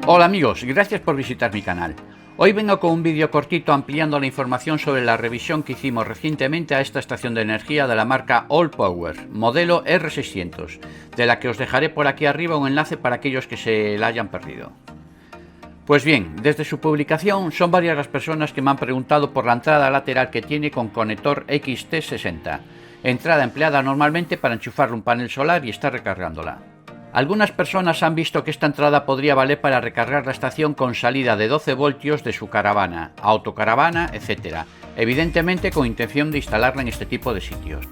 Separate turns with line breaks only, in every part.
Hola amigos, gracias por visitar mi canal. Hoy vengo con un vídeo cortito ampliando la información sobre la revisión que hicimos recientemente a esta estación de energía de la marca Allpower, modelo R600, de la que os dejaré por aquí arriba un enlace para aquellos que se la hayan perdido. Pues bien, desde su publicación son varias las personas que me han preguntado por la entrada lateral que tiene con conector XT60, entrada empleada normalmente para enchufarle un panel solar y estar recargándola. Algunas personas han visto que esta entrada podría valer para recargar la estación con salida de 12 voltios de su caravana, autocaravana, etc. Evidentemente con intención de instalarla en este tipo de sitios.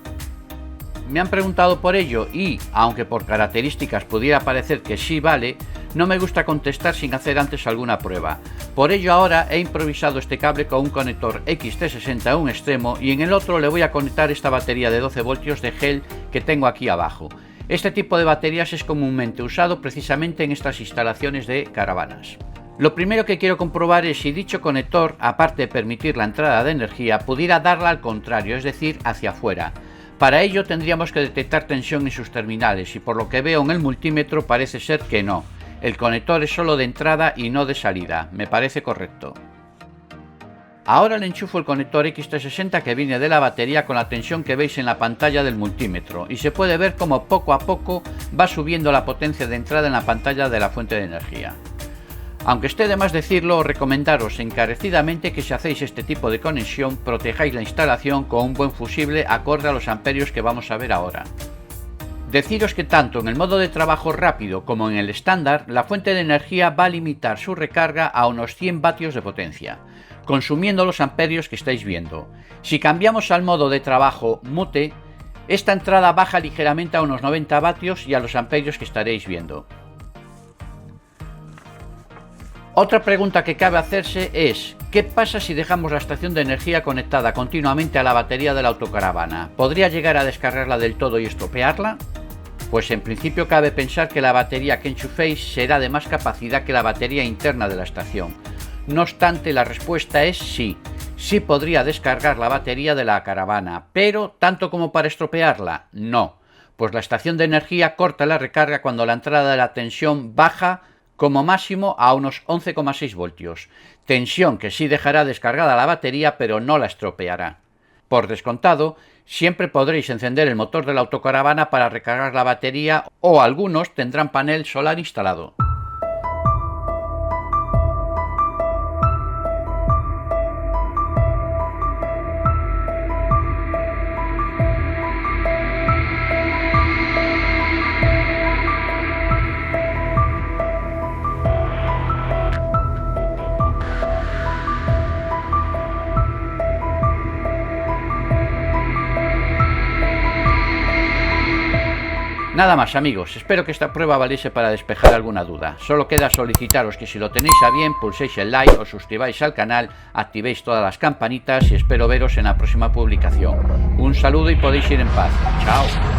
Me han preguntado por ello y, aunque por características pudiera parecer que sí vale, no me gusta contestar sin hacer antes alguna prueba. Por ello ahora he improvisado este cable con un conector XT60 a un extremo y en el otro le voy a conectar esta batería de 12 voltios de gel que tengo aquí abajo. Este tipo de baterías es comúnmente usado precisamente en estas instalaciones de caravanas. Lo primero que quiero comprobar es si dicho conector, aparte de permitir la entrada de energía, pudiera darla al contrario, es decir, hacia afuera. Para ello tendríamos que detectar tensión en sus terminales y por lo que veo en el multímetro parece ser que no. El conector es solo de entrada y no de salida, me parece correcto. Ahora le enchufo el conector XT60 que viene de la batería con la tensión que veis en la pantalla del multímetro y se puede ver como poco a poco va subiendo la potencia de entrada en la pantalla de la fuente de energía. Aunque esté de más decirlo, recomendaros encarecidamente que si hacéis este tipo de conexión protejáis la instalación con un buen fusible acorde a los amperios que vamos a ver ahora. Deciros que tanto en el modo de trabajo rápido como en el estándar, la fuente de energía va a limitar su recarga a unos 100 vatios de potencia, consumiendo los amperios que estáis viendo. Si cambiamos al modo de trabajo mute, esta entrada baja ligeramente a unos 90 vatios y a los amperios que estaréis viendo. Otra pregunta que cabe hacerse es, ¿qué pasa si dejamos la estación de energía conectada continuamente a la batería de la autocaravana? ¿Podría llegar a descargarla del todo y estropearla? Pues en principio cabe pensar que la batería que enchuféis será de más capacidad que la batería interna de la estación. No obstante, la respuesta es sí. Sí podría descargar la batería de la caravana, pero ¿tanto como para estropearla? No, pues la estación de energía corta la recarga cuando la entrada de la tensión baja como máximo a unos 11,6 voltios, tensión que sí dejará descargada la batería pero no la estropeará. Por descontado, siempre podréis encender el motor de la autocaravana para recargar la batería o algunos tendrán panel solar instalado. Nada más amigos, espero que esta prueba valiese para despejar alguna duda. Solo queda solicitaros que si lo tenéis a bien pulséis el like, os suscribáis al canal, activéis todas las campanitas y espero veros en la próxima publicación. Un saludo y podéis ir en paz. Chao.